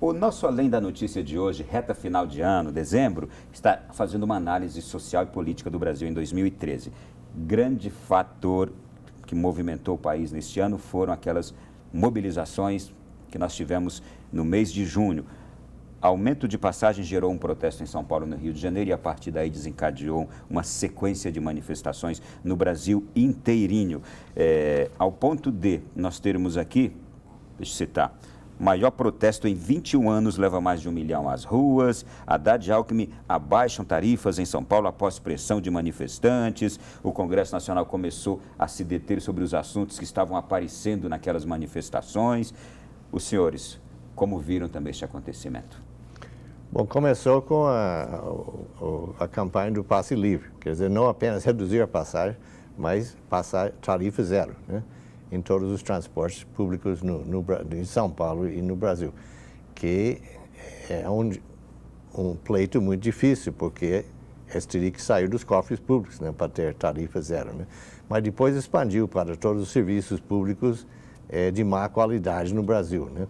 O nosso Além da Notícia de hoje, reta final de ano, dezembro, está fazendo uma análise social e política do Brasil em 2013. Grande fator que movimentou o país neste ano foram aquelas mobilizações que nós tivemos no mês de junho. Aumento de passagens gerou um protesto em São Paulo e no Rio de Janeiro e a partir daí desencadeou uma sequência de manifestações no Brasil inteirinho. Ao ponto de nós termos aqui, deixa eu citar, maior protesto em 21 anos leva mais de 1 milhão às ruas. Haddad e Alckmin abaixam tarifas em São Paulo após pressão de manifestantes. O Congresso Nacional começou a se deter sobre os assuntos que estavam aparecendo naquelas manifestações. Os senhores, como viram também este acontecimento? Bom, começou com a campanha do passe livre, quer dizer, não apenas reduzir a passagem, mas passar tarifa zero, né, em todos os transportes públicos em São Paulo e no Brasil, que é um pleito muito difícil, porque eles teriam que sair dos cofres públicos, né, para ter tarifa zero, né, mas depois expandiu para todos os serviços públicos de má qualidade no Brasil, né.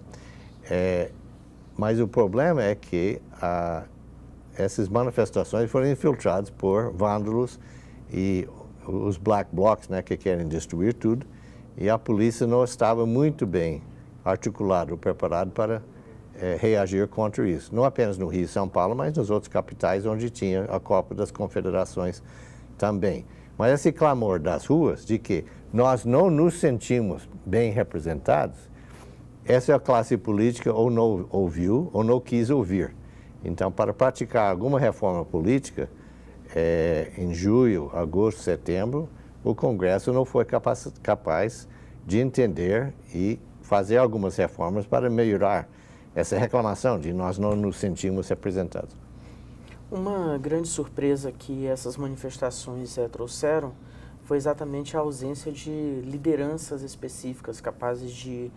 Mas o problema é que essas manifestações foram infiltradas por vândalos e os black blocs, né, que querem destruir tudo, e a polícia não estava muito bem articulada ou preparada para reagir contra isso. Não apenas no Rio e São Paulo, mas nas outras capitais onde tinha a Copa das Confederações também. Mas esse clamor das ruas de que nós não nos sentimos bem representados, essa é a classe política ou não ouviu ou não quis ouvir. Então, para praticar alguma reforma política, em julho, agosto, setembro, o Congresso não foi capaz de entender e fazer algumas reformas para melhorar essa reclamação de nós não nos sentimos representados. Uma grande surpresa que essas manifestações trouxeram foi exatamente a ausência de lideranças específicas capazes de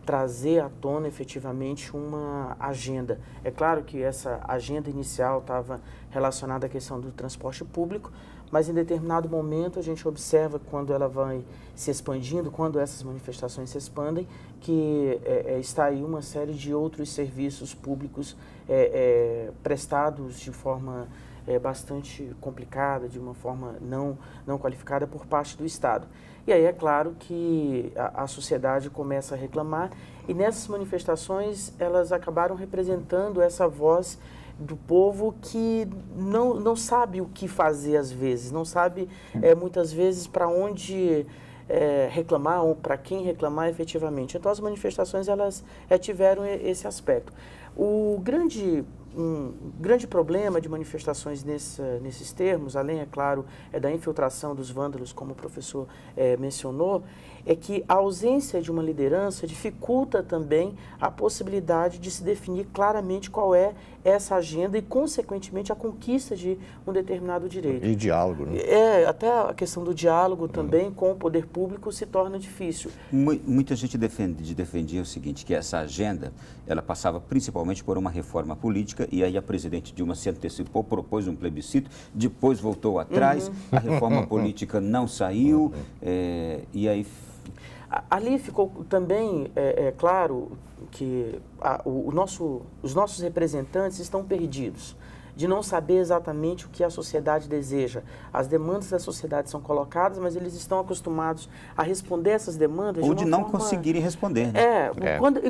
trazer à tona efetivamente uma agenda. É claro que essa agenda inicial estava relacionada à questão do transporte público, mas em determinado momento a gente observa quando ela vai se expandindo, quando essas manifestações se expandem, que está aí uma série de outros serviços públicos prestados de forma bastante complicada, de uma forma não qualificada por parte do Estado. E aí é claro que a sociedade começa a reclamar e nessas manifestações elas acabaram representando essa voz do povo que não sabe o que fazer às vezes, não sabe muitas vezes para onde reclamar ou para quem reclamar efetivamente. Então as manifestações elas tiveram esse aspecto. Um grande problema de manifestações nesses termos, além, é claro, da infiltração dos vândalos, como o professor mencionou, é que a ausência de uma liderança dificulta também a possibilidade de se definir claramente qual é essa agenda e, consequentemente, a conquista de um determinado direito. E diálogo, né? Até a questão do diálogo também com o poder público se torna difícil. Muita gente defendia o seguinte, que essa agenda, ela passava principalmente por uma reforma política e aí a presidente Dilma se antecipou, propôs um plebiscito, depois voltou atrás, a reforma política não saiu e aí... Ali ficou também claro que os nossos representantes estão perdidos, de não saber exatamente o que a sociedade deseja. As demandas da sociedade são colocadas, mas eles estão acostumados a responder essas demandas ou de não conseguirem responder, né?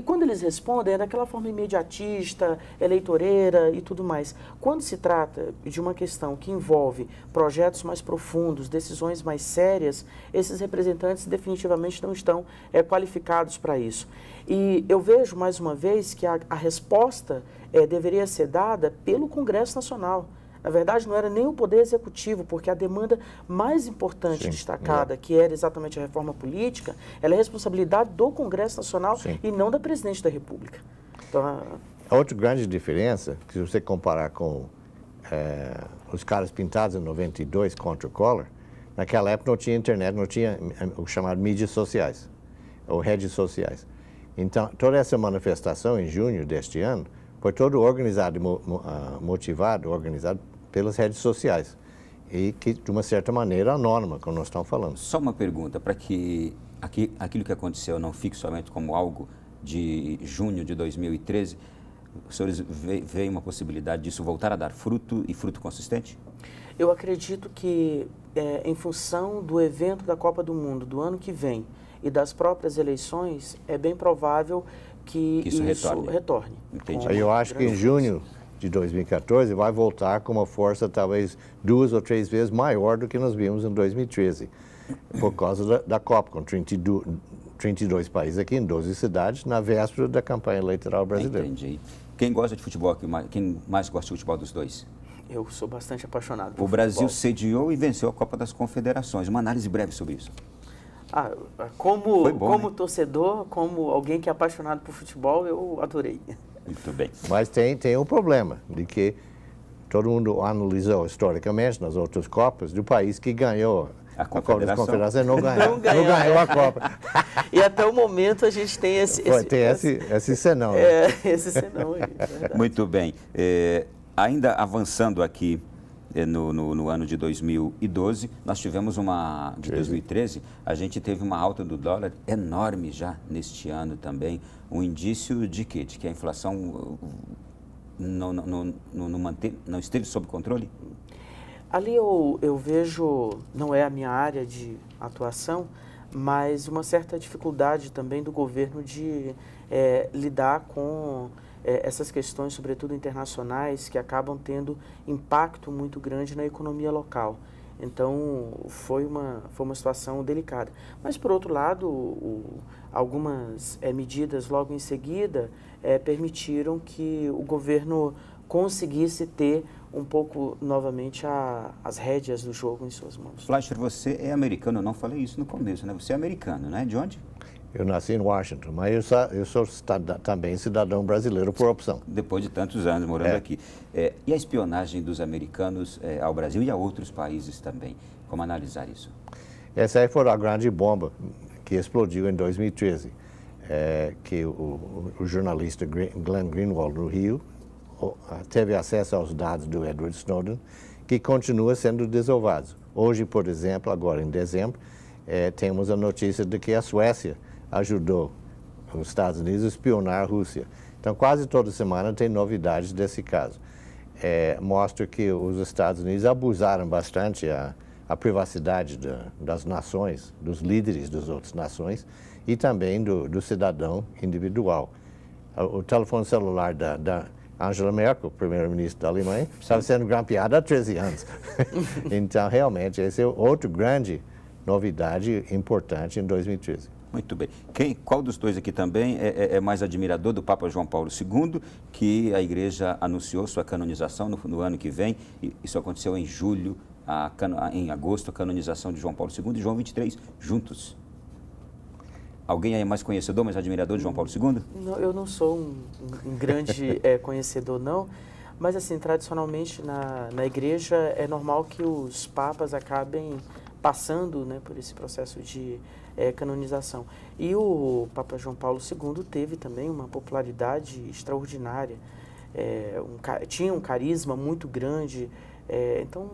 Quando eles respondem é daquela forma imediatista, eleitoreira e tudo mais. Quando se trata de uma questão que envolve projetos mais profundos, decisões mais sérias, esses representantes definitivamente não estão qualificados para isso. E eu vejo, mais uma vez, que a resposta deveria ser dada pelo Congresso Nacional. Na verdade, não era nem o Poder Executivo, porque a demanda mais importante destacada, que era exatamente a reforma política, ela é responsabilidade do Congresso Nacional e não da Presidente da República. Então, a outra grande diferença, que se você comparar com os caras pintados em 92 contra o Collor, naquela época não tinha internet, não tinha o chamado mídias sociais, ou redes sociais. Então, toda essa manifestação em junho deste ano foi todo organizado, organizado pelas redes sociais e que, de uma certa maneira, anônima, como nós estamos falando. Só uma pergunta, para que aquilo que aconteceu não fique somente como algo de junho de 2013, os senhores veem uma possibilidade disso voltar a dar fruto e fruto consistente? Eu acredito que, em função do evento da Copa do Mundo do ano que vem e das próprias eleições, é bem provável que isso retorne. Entendi. Eu acho que em junho de 2014 vai voltar com uma força talvez 2 ou 3 vezes maior do que nós vimos em 2013, por causa da Copa, com 32 países aqui em 12 cidades, na véspera da campanha eleitoral brasileira. Entendi. Quem gosta de futebol, quem mais gosta de futebol dos dois? Eu sou bastante apaixonado por O Brasil futebol. sediou e venceu a Copa das Confederações. Uma análise breve sobre isso. Como torcedor, como alguém que é apaixonado por futebol, eu adorei. Muito bem. Mas tem um problema, de que todo mundo analisou historicamente nas outras Copas, do país que ganhou A Copa das Confederação. Confederações não ganhou a Copa. E até o momento a gente tem esse senão. esse senão aí, verdade. Muito bem. Ainda avançando aqui no ano de 2012, nós tivemos de 2013, a gente teve uma alta do dólar enorme já neste ano também. Um indício de quê? De que a inflação não esteve sob controle? Ali eu vejo, não é a minha área de atuação, mas uma certa dificuldade também do governo de lidar com essas questões, sobretudo internacionais, que acabam tendo impacto muito grande na economia local. Então, foi uma situação delicada. Mas, por outro lado, algumas medidas logo em seguida permitiram que o governo conseguisse ter um pouco, novamente, as rédeas do jogo em suas mãos. Fleischer, você é americano, eu não falei isso no começo, né? Você é americano, né? De onde? Eu nasci em Washington, mas eu sou também cidadão brasileiro por opção. Depois de tantos anos morando aqui. E a espionagem dos americanos ao Brasil e a outros países também? Como analisar isso? Essa aí foi a grande bomba que explodiu em 2013, que o jornalista Glenn Greenwald, no Rio, teve acesso aos dados do Edward Snowden, que continua sendo desovados. Hoje, por exemplo, agora em dezembro, temos a notícia de que a Suécia ajudou os Estados Unidos a espionar a Rússia. Então, quase toda semana tem novidades desse caso. Mostra que os Estados Unidos abusaram bastante a privacidade das nações, dos líderes das outras nações e também do cidadão individual. O telefone celular da Angela Merkel, primeiro-ministro da Alemanha, estava sendo grampeado há 13 anos. Então, realmente, essa é outra grande novidade importante em 2013. Muito bem. Qual dos dois aqui também é mais admirador do Papa João Paulo II, que a Igreja anunciou sua canonização no ano que vem? Isso aconteceu em julho, em agosto, a canonização de João Paulo II e João XXIII juntos. Alguém aí é mais conhecedor, mais admirador de João Paulo II? Não, eu não sou um grande conhecedor, não. Mas, assim, tradicionalmente na Igreja é normal que os papas acabem passando, né, por esse processo de canonização. E o Papa João Paulo II teve também uma popularidade extraordinária, tinha um carisma muito grande, então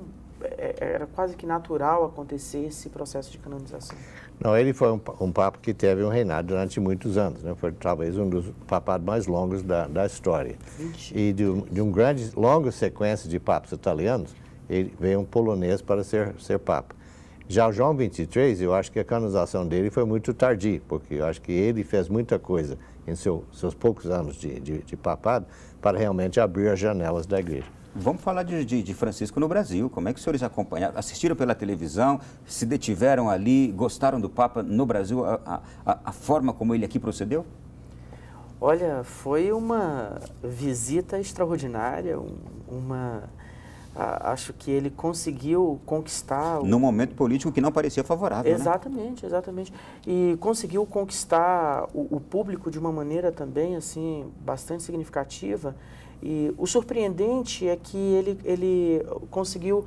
era quase que natural acontecer esse processo de canonização. Não, ele foi um papa que teve um reinado durante muitos anos, né? Foi talvez um dos papados mais longos da história. 20. E de uma longa sequência de papas italianos, ele veio um polonês para ser papa. Já o João XXIII, eu acho que a canonização dele foi muito tardia, porque eu acho que ele fez muita coisa em seus poucos anos de papado para realmente abrir as janelas da igreja. Vamos falar de Francisco no Brasil. Como é que os senhores acompanharam? Assistiram pela televisão, se detiveram ali, gostaram do Papa no Brasil, a forma como ele aqui procedeu? Olha, foi uma visita extraordinária, acho que ele conseguiu conquistar... Num momento político que não parecia favorável, Exatamente, né? Exatamente. E conseguiu conquistar o público de uma maneira também, assim, bastante significativa. E o surpreendente é que ele conseguiu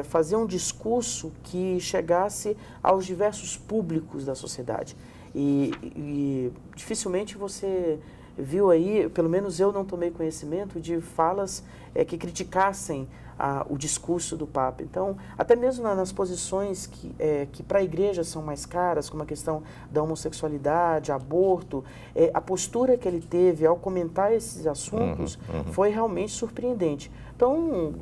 fazer um discurso que chegasse aos diversos públicos da sociedade. E dificilmente você viu aí, pelo menos eu não tomei conhecimento, de falas que criticassem o discurso do Papa. Então, até mesmo nas posições que para a igreja são mais caras, como a questão da homossexualidade, aborto, a postura que ele teve ao comentar esses assuntos foi realmente surpreendente. Então,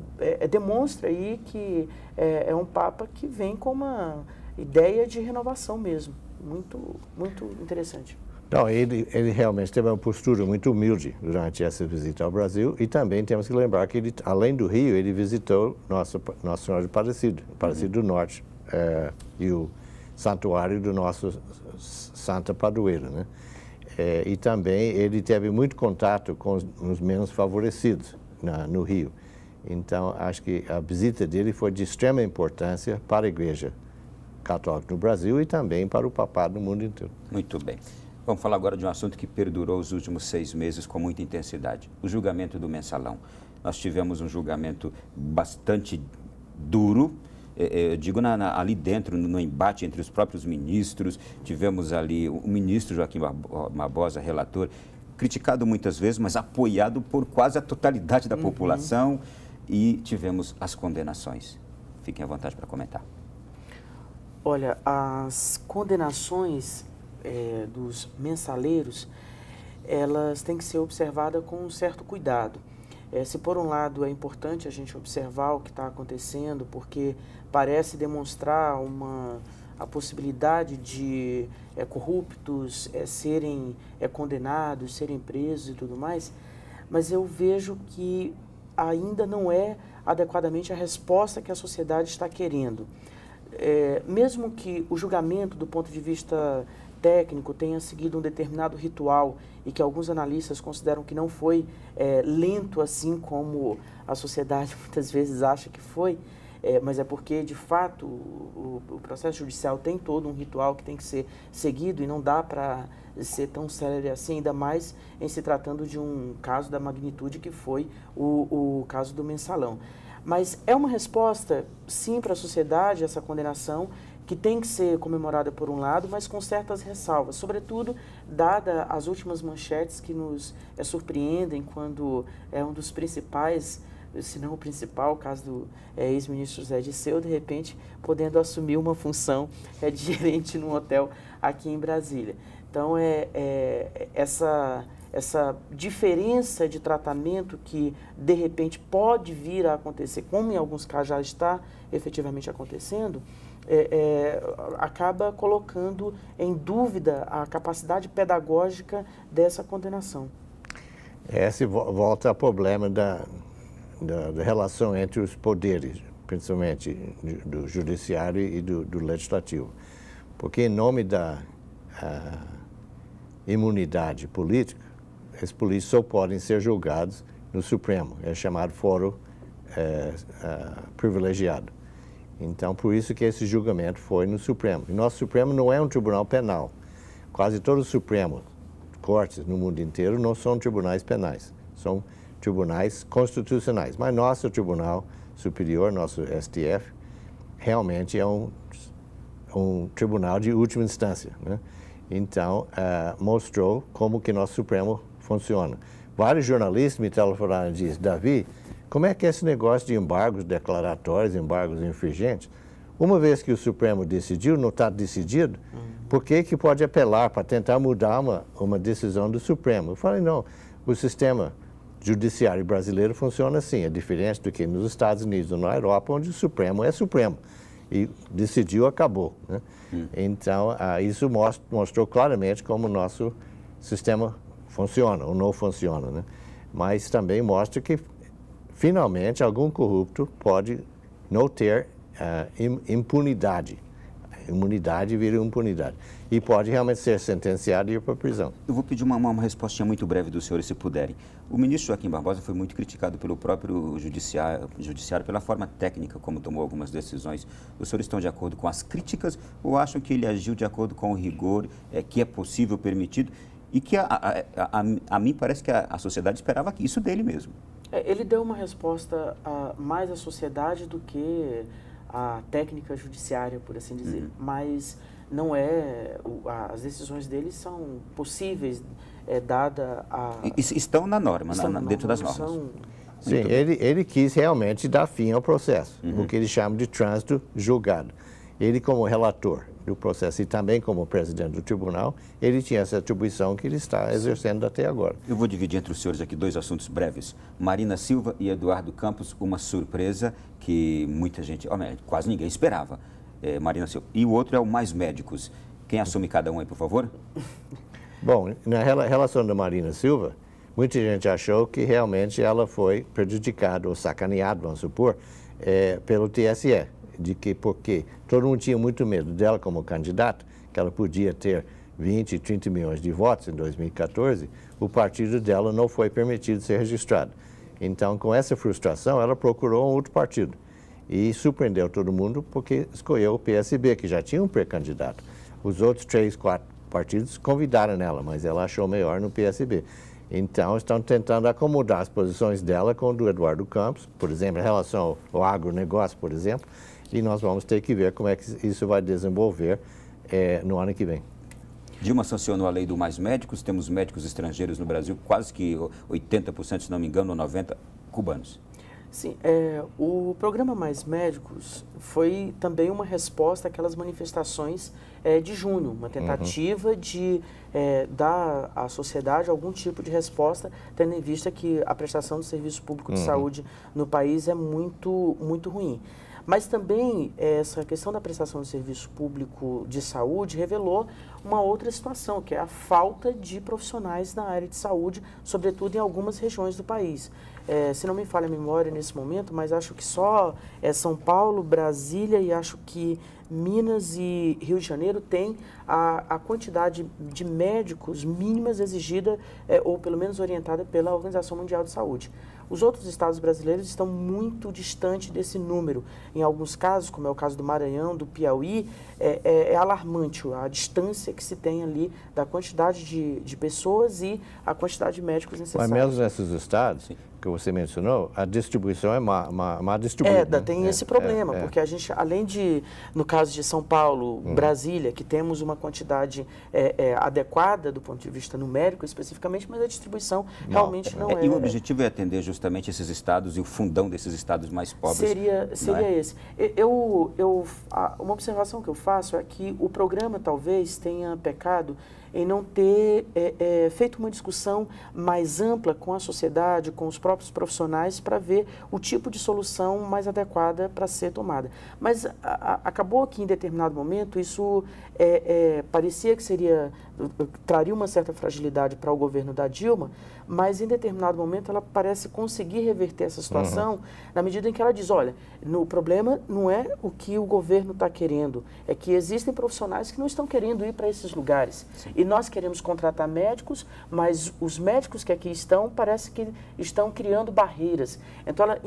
demonstra aí que é um Papa que vem com uma ideia de renovação mesmo. Muito, muito interessante. Não, ele realmente teve uma postura muito humilde durante essa visita ao Brasil, e também temos que lembrar que ele, além do Rio, ele visitou Nossa Senhora de Aparecido, Aparecido do Norte, e o santuário do nosso Santa Padroeira, né? E também ele teve muito contato com os menos favorecidos no Rio. Então, acho que a visita dele foi de extrema importância para a Igreja Católica no Brasil e também para o papado no mundo inteiro. Muito bem. Vamos falar agora de um assunto que perdurou os últimos 6 meses com muita intensidade, o julgamento do Mensalão. Nós tivemos um julgamento bastante duro, eu digo ali dentro, no embate entre os próprios ministros. Tivemos ali o ministro Joaquim Barbosa, relator, criticado muitas vezes, mas apoiado por quase a totalidade da população, e tivemos as condenações. Fiquem à vontade para comentar. Olha, as condenações dos mensaleiros, elas têm que ser observadas com um certo cuidado. Se por um lado é importante a gente observar o que está acontecendo, porque parece demonstrar a possibilidade de corruptos serem condenados, serem presos e tudo mais, mas eu vejo que ainda não é adequadamente a resposta que a sociedade está querendo. Mesmo que o julgamento, do ponto de vista técnico, tenha seguido um determinado ritual e que alguns analistas consideram que não foi lento assim como a sociedade muitas vezes acha que foi, mas é porque, de fato, o processo judicial tem todo um ritual que tem que ser seguido e não dá para ser tão célere assim, ainda mais em se tratando de um caso da magnitude que foi o caso do Mensalão. Mas é uma resposta, sim, para a sociedade, essa condenação, que tem que ser comemorada por um lado, mas com certas ressalvas, sobretudo dada as últimas manchetes que nos surpreendem quando um dos principais, se não o principal, o caso do ex-ministro Zé Disseu, de repente podendo assumir uma função de gerente num hotel aqui em Brasília. Então, essa diferença de tratamento que, de repente, pode vir a acontecer, como em alguns casos já está efetivamente acontecendo, acaba colocando em dúvida a capacidade pedagógica dessa condenação. Se volta ao problema da relação entre os poderes, principalmente do judiciário e do legislativo. Porque, em nome da imunidade política, esses políticos só podem ser julgados no Supremo, é chamado foro privilegiado. Então, por isso que esse julgamento foi no Supremo. E nosso Supremo não é um tribunal penal. Quase todos os Supremos, cortes no mundo inteiro, não são tribunais penais, são tribunais constitucionais. Mas nosso Tribunal Superior, nosso STF, realmente é um tribunal de última instância, né? Então, mostrou como que nosso Supremo funciona. Vários jornalistas me telefonaram e disseram: Davi, como é que é esse negócio de embargos declaratórios, embargos infringentes? Uma vez que o Supremo decidiu, não está decidido, por que pode apelar para tentar mudar uma decisão do Supremo? Eu falei: não, o sistema judiciário brasileiro funciona assim, é diferente do que nos Estados Unidos ou na Europa, onde o Supremo é Supremo. E decidiu, acabou, né? Então, isso mostrou claramente como o nosso sistema funciona ou não funciona, né? Mas também mostra que, finalmente, algum corrupto pode não ter impunidade. Imunidade vira impunidade. E pode realmente ser sentenciado e ir para a prisão. Eu vou pedir uma respostinha muito breve dos senhores, se puderem. O ministro Joaquim Barbosa foi muito criticado pelo próprio judiciário pela forma técnica como tomou algumas decisões. Os senhores estão de acordo com as críticas ou acham que ele agiu de acordo com o rigor que é possível, permitido, e que a mim parece que a sociedade esperava isso dele mesmo? Ele deu uma resposta mais à sociedade do que a técnica judiciária, por assim dizer, mas não as decisões dele são possíveis, dada a... Estão na norma, dentro das normas. Sim, ele quis realmente dar fim ao processo, o que ele chama de trânsito julgado. Ele, como relator do processo e também como presidente do tribunal, ele tinha essa atribuição que ele está exercendo até agora. Eu vou dividir entre os senhores aqui dois assuntos breves. Marina Silva e Eduardo Campos, uma surpresa que muita gente, quase ninguém esperava. Marina Silva. E o outro é o Mais Médicos. Quem assume cada um aí, por favor? Bom, na relação da Marina Silva, muita gente achou que realmente ela foi prejudicada ou sacaneada, vamos supor, pelo TSE. Porque todo mundo tinha muito medo dela como candidata, que ela podia ter 20, 30 milhões de votos em 2014, o partido dela não foi permitido ser registrado. Então, com essa frustração, ela procurou um outro partido e surpreendeu todo mundo porque escolheu o PSB, que já tinha um pré-candidato. Os outros 3, 4 partidos convidaram ela, mas ela achou melhor no PSB. Então, estão tentando acomodar as posições dela com o do Eduardo Campos, por exemplo, em relação ao agronegócio, por exemplo, e nós vamos ter que ver como é que isso vai desenvolver no ano que vem. Dilma sancionou a lei do Mais Médicos, temos médicos estrangeiros no Brasil, quase que 80%, se não me engano, ou 90% cubanos. Sim, o programa Mais Médicos foi também uma resposta àquelas manifestações de junho, uma tentativa de dar à sociedade algum tipo de resposta, tendo em vista que a prestação do serviço público de saúde no país é muito, muito ruim. Mas também essa questão da prestação de serviço público de saúde revelou uma outra situação, que é a falta de profissionais na área de saúde, sobretudo em algumas regiões do país. Se não me falha a memória nesse momento, mas acho que só São Paulo, Brasília e acho que Minas e Rio de Janeiro têm a quantidade de médicos mínimas exigida ou pelo menos orientada pela Organização Mundial de Saúde. Os outros estados brasileiros estão muito distantes desse número. Em alguns casos, como é o caso do Maranhão, do Piauí, é alarmante a distância que se tem ali da quantidade de pessoas e a quantidade de médicos necessários. Mas mesmo nesses estados que você mencionou, a distribuição é má distribuída. Tem esse problema, porque a gente, além de, no caso de São Paulo, Brasília, que temos uma quantidade adequada do ponto de vista numérico especificamente, mas a distribuição realmente não é. E o objetivo é atender justamente esses estados e o fundão desses estados mais pobres. Seria esse. Uma observação que eu faço é que o programa talvez tenha pecado em não ter feito uma discussão mais ampla com a sociedade, com os próprios profissionais, para ver o tipo de solução mais adequada para ser tomada. Mas acabou que, em determinado momento, isso parecia que traria uma certa fragilidade para o governo da Dilma, mas, em determinado momento, ela parece conseguir reverter essa situação na medida em que ela diz, olha, o problema não é o que o governo está querendo, é que existem profissionais que não estão querendo ir para esses lugares. Sim. E nós queremos contratar médicos, mas os médicos que aqui estão, parece que estão criando barreiras. Então, ela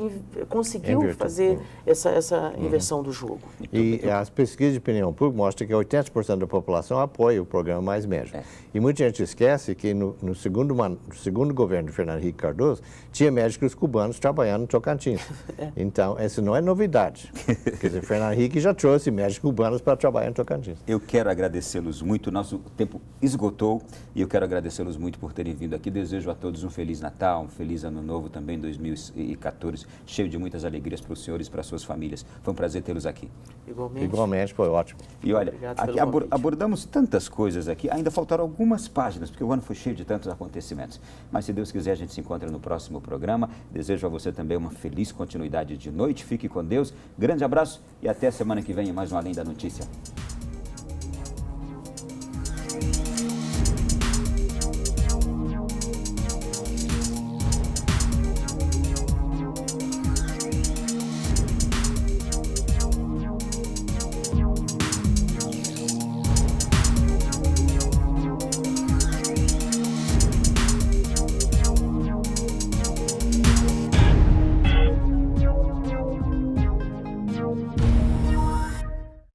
conseguiu fazer essa inversão do jogo. E as pesquisas de opinião pública mostram que 80% da população apoia o programa Mais Médicos. E muita gente esquece que no segundo governo de Fernando Henrique Cardoso, tinha médicos cubanos trabalhando no Tocantins. Então, essa não é novidade. Quer dizer, Fernando Henrique já trouxe médicos cubanos para trabalhar no Tocantins. Eu quero agradecê-los muito. Nosso tempo esgotou e eu quero agradecê-los muito por terem vindo aqui. Desejo a todos um Feliz Natal, um Feliz Ano Novo também, 2014, cheio de muitas alegrias para os senhores e para as suas famílias. Foi um prazer tê-los aqui. Igualmente, foi ótimo. E olha, aqui abordamos tantas coisas aqui, ainda faltaram algumas páginas, porque o ano foi cheio de tantos acontecimentos. Mas se Deus quiser, a gente se encontra no próximo programa. Desejo a você também uma feliz continuidade de noite. Fique com Deus. Grande abraço e até a semana que vem em mais um Além da Notícia.